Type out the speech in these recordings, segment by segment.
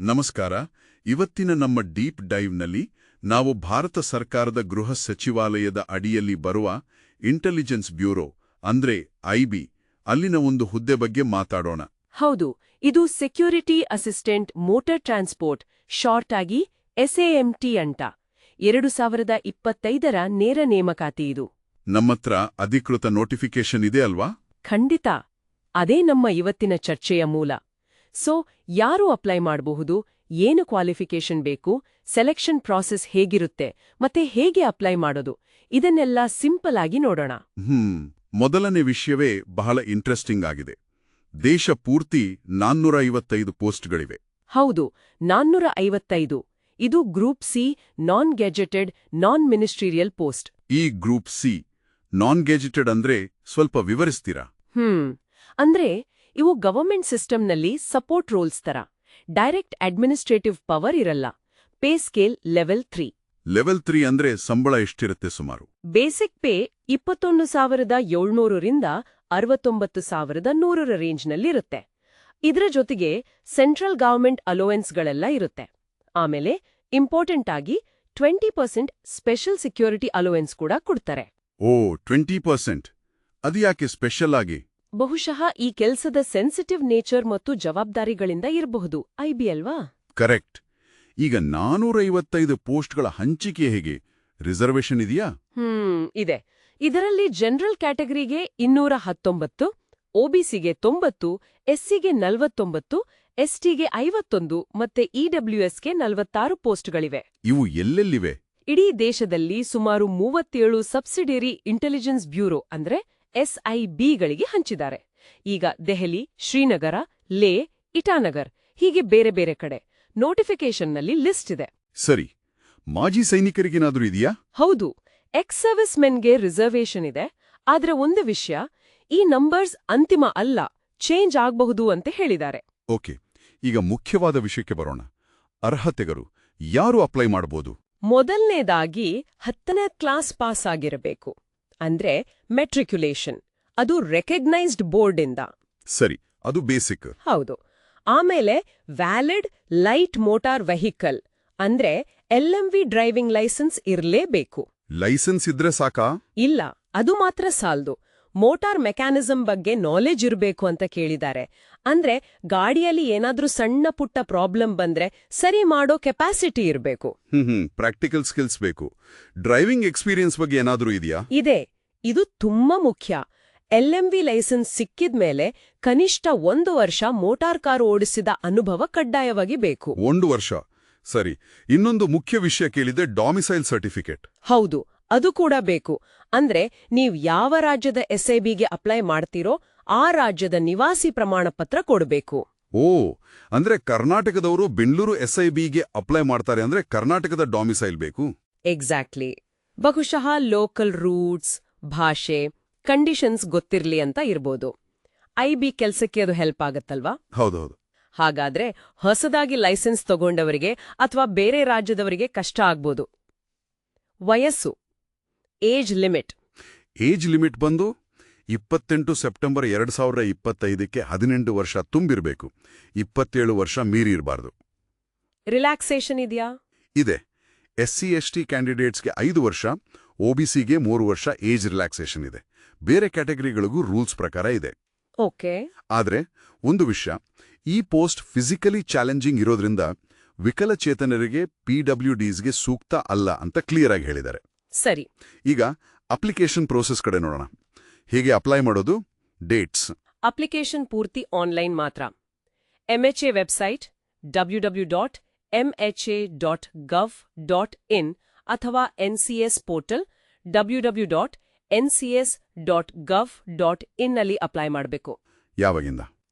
ನಮಸ್ಕಾರ. ಇವತ್ತಿನ ನಮ್ಮ ಡೀಪ್ ಡೈವ್ನಲ್ಲಿ ನಾವು ಭಾರತ ಸರ್ಕಾರದ ಗೃಹ ಸಚಿವಾಲಯದ ಅಡಿಯಲ್ಲಿ ಬರುವ ಇಂಟೆಲಿಜೆನ್ಸ್ ಬ್ಯೂರೋ ಅಂದ್ರೆ ಐಬಿ ಅಲ್ಲಿನ ಒಂದು ಹುದ್ದೆ ಬಗ್ಗೆ ಮಾತಾಡೋಣ. ಹೌದು, ಇದು security assistant motor transport, short ಆಗಿ SAMT ಅಂತ. 2025ರ ನೇರ ನೇಮಕಾತಿ ಇದು. ನಮ್ಮತ್ರ ಅಧಿಕೃತ ನೋಟಿಫಿಕೇಶನ್ ಇದೆ ಅಲ್ವಾ? ಖಂಡಿತ. ಅದೇ ನಮ್ಮ ಇವತ್ತಿನ ಚರ್ಚೆಯ ಮೂಲ. ಸೊ, ಯಾರು ಅಪ್ಲೈ ಮಾಡಬಹುದು, ಏನು ಕ್ವಾಲಿಫಿಕೇಷನ್ ಬೇಕು, ಸೆಲೆಕ್ಷನ್ ಪ್ರಾಸೆಸ್ ಹೇಗಿರುತ್ತೆ, ಮತ್ತೆ ಹೇಗೆ ಅಪ್ಲೈ ಮಾಡೋದು, ಇದನ್ನೆಲ್ಲ ಸಿಂಪಲ್ ಆಗಿ ನೋಡೋಣ. ಮೊದಲನೇ ವಿಷಯವೇ ಬಹಳ ಇಂಟ್ರೆಸ್ಟಿಂಗ್ ಆಗಿದೆ. ದೇಶ ಪೂರ್ತಿ 455 ಪೋಸ್ಟ್ಗಳಿವೆ. ಹೌದು, 455. ಇದು ಗ್ರೂಪ್ ಸಿ, ನಾನ್ ಗೆಜೆಟೆಡ್, ನಾನ್ ಮಿನಿಸ್ಟ್ರಿಯಲ್ ಪೋಸ್ಟ್. ಈ ಗ್ರೂಪ್ ಸಿ, ನಾನ್ ಗೆಜೆಟೆಡ್ ಅಂದ್ರೆ ಸ್ವಲ್ಪ ವಿವರಿಸ್ತೀರಾ? ಅಂದ್ರೆ ಇವು ಗವರ್ಮೆಂಟ್ ಸಿಸ್ಟಮ್ನಲ್ಲಿ ಸಪೋರ್ಟ್ ರೋಲ್ಸ್ ತರ. ಡೈರೆಕ್ಟ್ ಅಡ್ಮಿನಿಸ್ಟ್ರೇಟಿವ್ ಪವರ್ ಇರಲ್ಲ. Pay scale level 3. ಲೆವೆಲ್ 3 ಅಂದ್ರೆ ಸಂಬಳ ಎಷ್ಟಿರುತ್ತೆ ಸುಮಾರು? ಬೇಸಿಕ್ ಪೇ 21,700 ರಿಂದ 69,100 ರೇಂಜ್ನಲ್ಲಿರುತ್ತೆ. ಇದರ ಜೊತೆಗೆ ಸೆಂಟ್ರಲ್ ಗವರ್ಮೆಂಟ್ ಅಲೋವೆನ್ಸ್ಗಳೆಲ್ಲ ಇರುತ್ತೆ. ಆಮೇಲೆ ಇಂಪಾರ್ಟೆಂಟ್ ಆಗಿ 20% ಸ್ಪೆಷಲ್ ಸೆಕ್ಯೂರಿಟಿ ಅಲೋವೆನ್ಸ್ ಕೂಡ ಕೊಡ್ತಾರೆ. ಓ, 20%. ಅದು ಯಾಕೆ ಸ್ಪೆಷಲ್ ಆಗಿ? ಬಹುಶಃ ಈ ಕೆಲ್ಸದ ಸೆನ್ಸಿಟಿವ್ ನೇಚರ್ ಮತ್ತು ಜವಾಬ್ದಾರಿಗಳಿಂದ ಇರಬಹುದು. ಐಬಿ ಅಲ್ವಾ? ಕರೆಕ್ಟ್. ಈಗ 455 ಪೋಸ್ಟ್ಗಳ ಹಂಚಿಕೆ ಹೇಗೆ? ರಿಸರ್ವೇಷನ್ ಇದೆಯಾ? ಇದೆ. ಇದರಲ್ಲಿ ಜನರಲ್ ಕ್ಯಾಟಗರಿಗೆ 219, OBCಗೆ 90, SCಗೆ 49, STಗೆ 51 ಮತ್ತೆ EWSಗೆ 46 ಪೋಸ್ಟ್ಗಳಿವೆ. ಇವು ಎಲ್ಲೆಲ್ಲಿವೆ? ಇಡೀ ದೇಶದಲ್ಲಿ ಸುಮಾರು 37 ಸಬ್ಸಿಡಿಯರಿ ಇಂಟೆಲಿಜೆನ್ಸ್ ಬ್ಯೂರೋ ಅಂದ್ರೆ SIBಗಳಿಗೆ ಹಂಚಿದ್ದಾರೆ. ಈಗ ದೆಹಲಿ, ಶ್ರೀನಗರ, ಲೇ, ಇಟಾನಗರ್ ಹೀಗೆ ಬೇರೆ ಬೇರೆ ಕಡೆ. ನೋಟಿಫಿಕೇಷನ್ನಲ್ಲಿ ಲಿಸ್ಟ್ ಇದೆ. ಸರಿ. ಮಾಜಿ ಸೈನಿಕರಿಗೇನಾದ್ರೂ ಇದೆಯಾ? ಹೌದು, ಎಕ್ಸ್ ಸರ್ವಿಸ್ ಮೆನ್ಗೆ ರಿಸರ್ವೇಷನ್ ಇದೆ. ಆದ್ರೆ ಒಂದು ವಿಷಯ, ಈ ನಂಬರ್ಸ್ ಅಂತಿಮ ಅಲ್ಲ, ಚೇಂಜ್ ಆಗಬಹುದು ಅಂತ ಹೇಳಿದ್ದಾರೆ. ಓಕೆ, ಈಗ ಮುಖ್ಯವಾದ ವಿಷಯಕ್ಕೆ ಬರೋಣ. ಅರ್ಹತೆಗಳು ಯಾರು ಅಪ್ಲೈ ಮಾಡಬಹುದು? ಮೊದಲನೇದಾಗಿ 10ನೇ ಕ್ಲಾಸ್ ಪಾಸ್ ಆಗಿರಬೇಕು. ಅಂದ್ರೆ ಮೆಟ್ರಿಕ್ಯುಲೇಷನ್. ಅದು ರೆಕಗ್ನೈಸ್ಡ್ ಬೋರ್ಡ್ ಇಂದ. ಸರಿ, ಅದು ಬೇಸಿಕ್. ಹೌದು. ಆಮೇಲೆ ವ್ಯಾಲಿಡ್ ಲೈಟ್ ಮೋಟಾರ್ ವೆಹಿಕಲ್ ಅಂದ್ರೆ LMV ಡ್ರೈವಿಂಗ್ ಲೈಸೆನ್ಸ್ ಇರಲೇಬೇಕು. ಲೈಸೆನ್ಸ್ ಇದ್ರೆ ಸಾಕಾ? ಇಲ್ಲ, ಅದು ಮಾತ್ರ ಸಾಲ್ದು. ಮೋಟಾರ್ ಮೆಕ್ಯಾನಿಸಂ ಬಗ್ಗೆ ನಾಲೆಜ್ ಇರಬೇಕು ಅಂತ ಕೇಳಿದ್ದಾರೆ. ಅಂದ್ರೆ ಗಾಡಿಯಲ್ಲಿ ಏನಾದ್ರೂ ಸಣ್ಣ ಪುಟ್ಟ ಪ್ರಾಬ್ಲಮ್ ಬಂದ್ರೆ ಸರಿ ಮಾಡೋ ಕೆಪಾಸಿಟಿ ಇರಬೇಕು. ಪ್ರಾಕ್ಟಿಕಲ್ ಸ್ಕಿಲ್ಸ್ ಬೇಕು. ಡ್ರೈವಿಂಗ್ ಎಕ್ಸ್ಪೀರಿಯನ್ಸ್ ಬಗ್ಗೆ ಏನಾದ್ರೂ ಇದೆಯಾ? ಇದೆ. ಇದು ತುಂಬಾ ಮುಖ್ಯ. LMV ಲೈಸೆನ್ಸ್ ಸಿಕ್ಕಿದ್ಮೇಲೆ ಕನಿಷ್ಠ 1 ವರ್ಷ ಮೋಟಾರ್ ಕಾರು ಓಡಿಸಿದ ಅನುಭವ ಕಡ್ಡಾಯವಾಗಿ ಬೇಕು. 1 ವರ್ಷ. ಸರಿ. ಇನ್ನೊಂದು ಮುಖ್ಯ ವಿಷಯ ಕೇಳಿದೆ, ಡಾಮಿಸೈಲ್ ಸರ್ಟಿಫಿಕೇಟ್. ಹೌದು, ಅದು ಕೂಡ ಬೇಕು. ಅಂದ್ರೆ ನೀವ್ ಯಾವ ರಾಜ್ಯದ SIBಗೆ ಅಪ್ಲೈ ಮಾಡ್ತೀರೋ ಆ ರಾಜ್ಯದ ನಿವಾಸಿ ಪ್ರಮಾಣ ಪತ್ರ ಕೊಡಬೇಕು. ಓ, ಅಂದ್ರೆ ಕರ್ನಾಟಕದವರು ಬೆಂಗಳೂರು SIBಗೆ ಅಪ್ಲೈ ಮಾಡ್ತಾರೆ ಅಂದ್ರೆ ಕರ್ನಾಟಕದ ಡಾಮಿಸೈಲ್ ಬೇಕು. ಎಕ್ಸಾಕ್ಟ್ಲಿ. ಬಹುಶಃ ಲೋಕಲ್ ರೂಟ್ಸ್, ಭಾಷೆ, ಕಂಡೀಷನ್ಸ್ ಗೊತ್ತಿರ್ಲಿ ಅಂತ ಇರ್ಬೋದು. IB ಕೆಲ್ಸಕ್ಕೆ ಅದು ಹೆಲ್ಪ್ ಆಗತ್ತಲ್ವಾ? ಹೌದೌದು. ಹಾಗಾದ್ರೆ ಹೊಸದಾಗಿ ಲೈಸೆನ್ಸ್ ತಗೊಂಡವರಿಗೆ ಅಥವಾ ಬೇರೆ ರಾಜ್ಯದವರಿಗೆ ಕಷ್ಟ ಆಗ್ಬೋದು. ವಯಸ್ಸು, ಏಜ್ ಲಿಮಿಟ್. ಏಜ್ ಲಿಮಿಟ್ ಬಂದು 28 ಸೆಪ್ಟೆಂಬರ್ 2025ಕ್ಕೆ 18 ವರ್ಷ ತುಂಬಿರಬೇಕು. 27 ವರ್ಷ ಮೀರಿ ಇರಬಾರ್ದು. ರಿಲ್ಯಾಕ್ಸೇಷನ್ ಇದೆಯಾ? ಇದೆ. SC/ST ಕ್ಯಾಂಡಿಡೇಟ್ಸ್ಗೆ 5 ವರ್ಷ, OBCಗೆ 3 ವರ್ಷ ಏಜ್ ರಿಲ್ಯಾಕ್ಸೇಷನ್ ಇದೆ. ಬೇರೆ ಕ್ಯಾಟಗರಿಗಳಿಗೂ ರೂಲ್ಸ್ ಪ್ರಕಾರ ಇದೆ. ಓಕೆ. ಆದ್ರೆ ಒಂದು ವಿಷಯ, ಈ ಪೋಸ್ಟ್ ಫಿಸಿಕಲಿ ಚಾಲೆಂಜಿಂಗ್ ಇರೋದ್ರಿಂದ ವಿಕಲಚೇತನರಿಗೆ PWDsಗೆ ಸೂಕ್ತ ಅಲ್ಲ ಅಂತ ಕ್ಲಿಯರ್ ಆಗಿ ಹೇಳಿದ್ದಾರೆ. ಸರಿ. ಈಗ ಅಪ್ಲಿಕೇಶನ್ ಪ್ರೋಸೆಸ್ ಕಡೆ ನೋಡೋಣ. ಹೇಗೆ ಅಪ್ಲೈ ಮಾಡೋದು? ಡೇಟ್ಸ್. ಅಪ್ಲಿಕೇಶನ್ ಪೂರ್ತಿ ಆನ್ಲೈನ್ ಮಾತ್ರ. MHA ವೆಬ್ಸೈಟ್ www.mha.gov.in ಅಥವಾ NCS ಪೋರ್ಟಲ್ www.ncs.gov.in ನಲ್ಲಿ ಅಪ್ಲೈ ಮಾಡಬೇಕು. ಯಾವಾಗಿಂದ?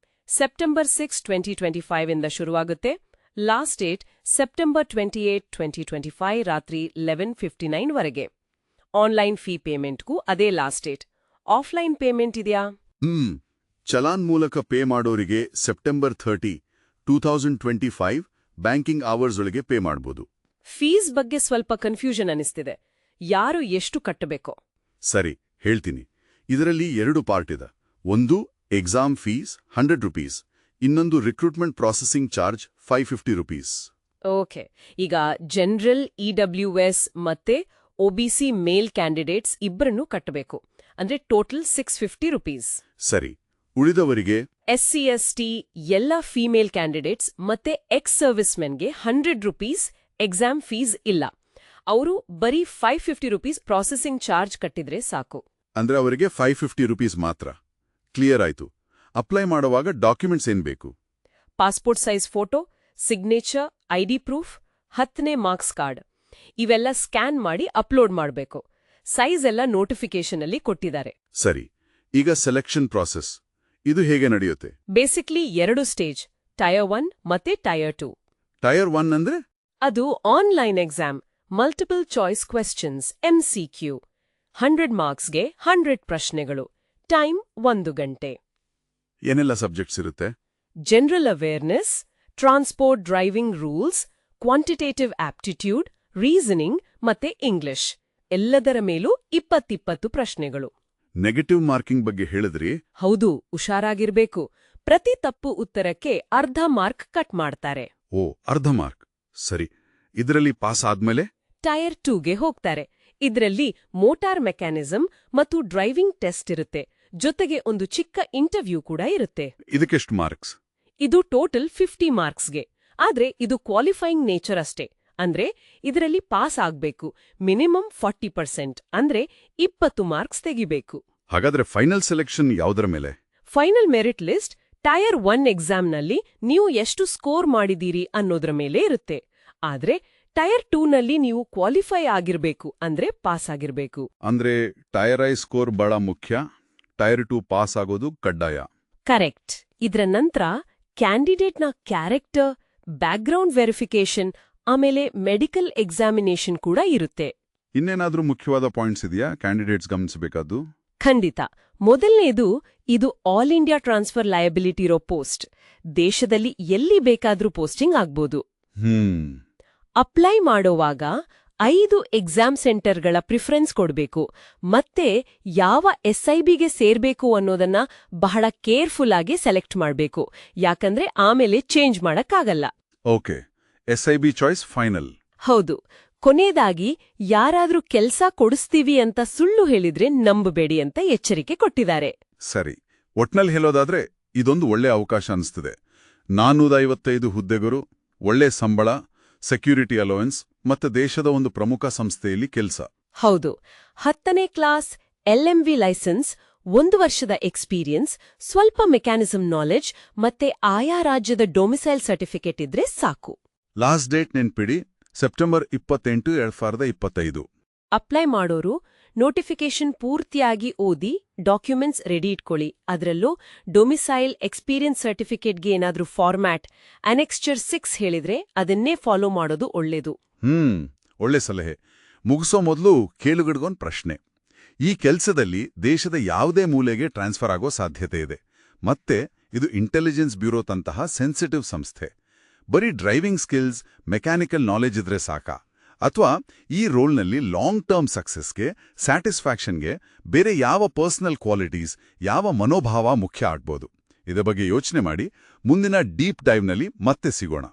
ಸೆಪ್ಟೆಂಬರ್ 6, 2025 ಇಂದ ಶುರುವಾಗುತ್ತೆ. ಲಾಸ್ಟ್ ಡೇಟ್ ಸೆಪ್ಟೆಂಬರ್ 28, 2025 ರಾತ್ರಿ 11:59 ವರೆಗೆ. ಆನ್ಲೈನ್ ಫೀ ಪೇಮೆಂಟ್ಗೂ ಅದೇ ಲಾಸ್ಟ್ ಡೇಟ್. ಆಫ್ಲೈನ್ ಪೇಮೆಂಟ್ ಇದೆಯಾ? ಚಲಾನ್ ಮೂಲಕ ಪೇ ಮಾಡೋರಿಗೆ ಸೆಪ್ಟೆಂಬರ್ 30, 2025 ಬ್ಯಾಂಕಿಂಗ್ ಅವರ್ಸ್ ಒಳಗೆ ಪೇ ಮಾಡಬಹುದು. ಫೀಸ್ ಬಗ್ಗೆ ಸ್ವಲ್ಪ ಕನ್ಫ್ಯೂಷನ್ ಅನಿಸ್ತಿದೆ. ಯಾರು ಎಷ್ಟು ಕಟ್ಟಬೇಕೋ? ಸರಿ, ಹೇಳ್ತೀನಿ. ಇದರಲ್ಲಿ 2 ಪಾರ್ಟ್ ಇದೆ. ಒಂದು ಎಕ್ಸಾಮ್ ಫೀಸ್ 100 ರೂಪೀಸ್, ಇನ್ನೊಂದು ರಿಕ್ರೂಟ್ಮೆಂಟ್ ಪ್ರಾಸೆಸಿಂಗ್ ಚಾರ್ಜ್ ₹550. ಓಕೆ, ಈಗ ಜನರಲ್ EWS ಮತ್ತೆ OBC ಮೇಲ್ ಕ್ಯಾಂಡಿಡೇಟ್ಸ್ ಇಬ್ಬರನ್ನೂ ಕಟ್ಟಬೇಕು. ಅಂದ್ರೆ ಟೋಟಲ್ ₹650. ಸರಿ, ಉಳಿದವರಿಗೆ SC/ST ಎಲ್ಲ ಫೀಮೇಲ್ ಕ್ಯಾಂಡಿಡೇಟ್ಸ್ ಮತ್ತೆ ಎಕ್ಸ್ ಸರ್ವಿಸ್ಮೆನ್ಗೆ ₹100 ಎಕ್ಸಾಮ್ ಫೀಸ್ ಇಲ್ಲ. ಅವರು ಬರೀ ₹550 ಪ್ರಾಸೆಸಿಂಗ್ ಚಾರ್ಜ್ ಕಟ್ಟಿದ್ರೆ ಸಾಕು. ಅಂದ್ರೆ ಅವರಿಗೆ ₹550 ಮಾತ್ರ. ಕ್ಲಿಯರ್ ಆಯ್ತು. ಅಪ್ಲೈ ಮಾಡುವಾಗ ಡಾಕ್ಯುಮೆಂಟ್ಸ್ ಏನ್ ಬೇಕು? Passport size photo, signature, ID proof, 10ನೇ ಮಾರ್ಕ್ಸ್ ಕಾರ್ಡ್ ಇವೆಲ್ಲ ಸ್ಕ್ಯಾನ್ ಮಾಡಿ ಅಪ್ಲೋಡ್ ಮಾಡಬೇಕು. ಸೈಜ್ ಎಲ್ಲ ನೋಟಿಫಿಕೇಶನ್ ಅಲ್ಲಿ ಕೊಟ್ಟಿದ್ದಾರೆ. ಸರಿ, ಈಗ ಸೆಲೆಕ್ಷನ್ ಪ್ರಾಸೆಸ್ ಇದು ಹೇಗೆ ನಡೆಯುತ್ತೆ? ಬೇಸಿಕ್ಲಿ 2 ಸ್ಟೇಜ್, ಟೈರ್ 1 ಮತ್ತೆ ಟೈರ್ 2. ಟೈರ್ 1 ಅಂದ್ರೆ ಅದು online exam, multiple choice questions, MCQ. 100 ಮಾರ್ಕ್ಸ್ಗೆ 100 ಪ್ರಶ್ನೆಗಳು. ಟೈಮ್ 1 ಗಂಟೆ. ಏನೆಲ್ಲ ಸಬ್ಜೆಕ್ಟ್ಸ್ ಇರುತ್ತೆ? General awareness, transport driving rules, quantitative aptitude, reasoning ಮತ್ತೆ ಇಂಗ್ಲಿಷ್. ಎಲ್ಲದರ ಮೇಲೂ 20 ಪ್ರಶ್ನೆಗಳು. ನೆಗೆಟಿವ್ ಮಾರ್ಕಿಂಗ್ ಬಗ್ಗೆ ಹೇಳಿದ್ರಿ. ಹೌದು, ಹುಷಾರಾಗಿರ್ಬೇಕು. ಪ್ರತಿ ತಪ್ಪು ಉತ್ತರಕ್ಕೆ ಅರ್ಧ ಮಾರ್ಕ್ ಕಟ್ ಮಾಡ್ತಾರೆ. ಓ, ಅರ್ಧ ಮಾರ್ಕ್. ಸರಿ, ಇದರಲ್ಲಿ ಪಾಸ್ ಆದ್ಮೇಲೆ ಟೈರ್ 2ಗೆ ಹೋಗ್ತಾರೆ. ಇದರಲ್ಲಿ ಮೋಟಾರ್ ಮೆಕ್ಯಾನಿಸಮ್ ಮತ್ತು ಡ್ರೈವಿಂಗ್ ಟೆಸ್ಟ್ ಇರುತ್ತೆ. ಜೊತೆಗೆ ಒಂದು ಚಿಕ್ಕ ಇಂಟರ್ವ್ಯೂ ಕೂಡ ಇರುತ್ತೆ. ಇದಕ್ಕೆಷ್ಟು ಮಾರ್ಕ್ಸ್? ಇದು ಟೋಟಲ್ 50 ಮಾರ್ಕ್ಸ್ಗೆ. ಆದ್ರೆ ಇದು ಕ್ವಾಲಿಫೈಯಿಂಗ್ ನೇಚರ್ ಅಷ್ಟೇ. ಅಂದ್ರೆ ಇದರಲ್ಲಿ ಪಾಸ್ ಆಗ್ಬೇಕು. ಮಿನಿಮಮ್ 40%, ಅಂದ್ರೆ 20 ಮಾರ್ಕ್ಸ್ ತೆಗಿಬೇಕು. ಹಾಗಾದ್ರೆ ಫೈನಲ್ ಸೆಲೆಕ್ಷನ್ ಯಾವುದರ ಮೇಲೆ? ಫೈನಲ್ ಮೆರಿಟ್ ಲಿಸ್ಟ್ ಟೈರ್ 1 ಎಕ್ಸಾಮ್ನಲ್ಲಿ ನೀವು ಎಷ್ಟು ಸ್ಕೋರ್ ಮಾಡಿದೀರಿ ಅನ್ನೋದ್ರ ಮೇಲೆ ಇರುತ್ತೆ. ಆದ್ರೆ ಟೈರ್ 2ನಲ್ಲಿ ನೀವು ಕ್ವಾಲಿಫೈ ಆಗಿರ್ಬೇಕು, ಅಂದ್ರೆ ಪಾಸ್ ಆಗಿರ್ಬೇಕು. ಅಂದ್ರೆ ಟೈರ್ ಐ ಸ್ಕೋರ್ ಬಹಳ ಮುಖ್ಯ, ಟೈರ್ 2 ಪಾಸ್ ಆಗೋದು ಕಡ್ಡಾಯ. ಕರೆಕ್ಟ್. ಇದರ ನಂತರ ಕ್ಯಾಂಡಿಡೇಟ್ನ ಕ್ಯಾರೆಕ್ಟರ್, ಬ್ಯಾಕ್ಗ್ರೌಂಡ್ ವೆರಿಫಿಕೇಶನ್, ಆಮೇಲೆ ಮೆಡಿಕಲ್ ಎಕ್ಸಾಮಿನೇಷನ್ ಕೂಡ ಇರುತ್ತೆ. ಇನ್ನೇನಾದ್ರೂ ಮುಖ್ಯವಾದ ಪಾಯಿಂಟ್ಸ್ ಇದೆಯಾ ಕ್ಯಾಂಡಿಡೇಟ್ಸ್ ಗಮನಿಸಬೇಕಾದ್ದು? ಖಂಡಿತ. ಮೊದಲನೇದು, ಇದು ಆಲ್ ಇಂಡಿಯಾ ಟ್ರಾನ್ಸ್ಫರ್ ಲಯಬಿಲಿಟಿ ಇರೋ ಪೋಸ್ಟ್. ದೇಶದಲ್ಲಿ ಎಲ್ಲಿ ಬೇಕಾದ್ರೂ ಪೋಸ್ಟಿಂಗ್ ಆಗ್ಬೋದು. ಅಪ್ಲೈ ಮಾಡೋವಾಗ 5 ಎಕ್ಸಾಮ್ ಸೆಂಟರ್ಗಳ ಪ್ರಿಫರೆನ್ಸ್ ಕೊಡ್ಬೇಕು. ಮತ್ತೆ ಯಾವ SIBಗೆ ಸೇರ್ಬೇಕು ಅನ್ನೋದನ್ನ ಬಹಳ ಕೇರ್ಫುಲ್ ಆಗಿ ಸೆಲೆಕ್ಟ್ ಮಾಡ್ಬೇಕು. ಯಾಕಂದ್ರೆ ಆಮೇಲೆ ಚೇಂಜ್ ಮಾಡಕ್ಕಾಗಲ್ಲ. Okay, SIB choice final. ಹೌದು. ಕೊನೆಯದಾಗಿ, ಯಾರಾದ್ರೂ ಕೆಲ್ಸ ಕೊಡಿಸ್ತೀವಿ ಅಂತ ಸುಳ್ಳು ಹೇಳಿದ್ರೆ ನಂಬಬೇಡಿ ಅಂತ ಎಚ್ಚರಿಕೆ ಕೊಟ್ಟಿದ್ದಾರೆ. ಸರಿ, ಒಟ್ನಲ್ಲಿ ಹೇಳೋದಾದ್ರೆ ಇದೊಂದು ಒಳ್ಳೆ ಅವಕಾಶ ಅನಿಸ್ತದೆ. 455 ಹುದ್ದೆಗಳು, ಒಳ್ಳೆ ಸಂಬಳ, ಸೆಕ್ಯೂರಿಟಿ ಅಲೋವೆನ್ಸ್ ಮತ್ತೆ ದೇಶದ ಒಂದು ಪ್ರಮುಖ ಸಂಸ್ಥೆಯಲ್ಲಿ ಕೆಲಸ. ಹೌದು. 10ನೇ ಕ್ಲಾಸ್, LMV ಲೈಸೆನ್ಸ್, 1 ವರ್ಷದ ಎಕ್ಸ್ಪೀರಿಯನ್ಸ್, ಸ್ವಲ್ಪ ಮೆಕ್ಯಾನಿಸಮ್ ನಾಲೆಡ್ಜ್ ಮತ್ತೆ ಆಯಾ ರಾಜ್ಯದ ಡೊಮಿಸೈಲ್ ಸರ್ಟಿಫಿಕೇಟ್ ಇದ್ರೆ ಸಾಕು. ಲಾಸ್ಟ್ ಡೇಟ್ ನೆನ್ಪಿಡಿ, ಸೆಪ್ಟೆಂಬರ್ 28, 2025. ಅಪ್ಲೈ ಮಾಡೋರು ನೋಟಿಫಿಕೇಶನ್ ಪೂರ್ತಿಯಾಗಿ ಓದಿ ಡಾಕ್ಯುಮೆಂಟ್ಸ್ ರೆಡಿ ಇಟ್ಕೊಳ್ಳಿ. ಅದರಲ್ಲೂ ಡೊಮಿಸೈಲ್, ಎಕ್ಸ್ಪೀರಿಯನ್ಸ್ ಸರ್ಟಿಫಿಕೇಟ್ಗೆ ಏನಾದ್ರೂ ಫಾರ್ಮ್ಯಾಟ್, ಅನೆಕ್ಸ್ಚರ್ 6 ಹೇಳಿದ್ರೆ ಅದನ್ನೇ ಫಾಲೋ ಮಾಡೋದು ಒಳ್ಳೇದು. ಒಳ್ಳೆ ಸಲಹೆ. ಮುಗಿಸೋ ಮೊದಲು ಕೇಳುಗಡ್ಗೊಂದು ಪ್ರಶ್ನೆ. ಈ ಕೆಲಸದಲ್ಲಿ ದೇಶದ ಯಾವುದೇ ಮೂಲೆಗೆ ಟ್ರಾನ್ಸ್ಫರ್ ಆಗೋ ಸಾಧ್ಯತೆ ಇದೆ. ಮತ್ತೆ ಇದು ಇಂಟೆಲಿಜೆನ್ಸ್ ಬ್ಯೂರೋ ತಂತಹ ಸೆನ್ಸಿಟಿವ್ ಸಂಸ್ಥೆ. ಬರೀ ಡ್ರೈವಿಂಗ್ ಸ್ಕಿಲ್ಸ್, ಮೆಕ್ಯಾನಿಕಲ್ ನಾಲೆಜ್ ಇದ್ರೆ ಸಾಕಾ? ಅಥವಾ ಈ ರೋಲ್ನಲ್ಲಿ ಲಾಂಗ್ ಟರ್ಮ್ ಸಕ್ಸಸ್ಗೆ, ಸ್ಯಾಟಿಸ್ಫ್ಯಾಕ್ಷನ್ಗೆ ಬೇರೆ ಯಾವ ಪರ್ಸನಲ್ ಕ್ವಾಲಿಟೀಸ್, ಯಾವ ಮನೋಭಾವ ಮುಖ್ಯ ಆಗ್ಬೋದು? ಇದರ ಬಗ್ಗೆ ಯೋಚನೆ ಮಾಡಿ. ಮುಂದಿನ ಡೀಪ್ ಡೈವ್ನಲ್ಲಿ ಮತ್ತೆ ಸಿಗೋಣ.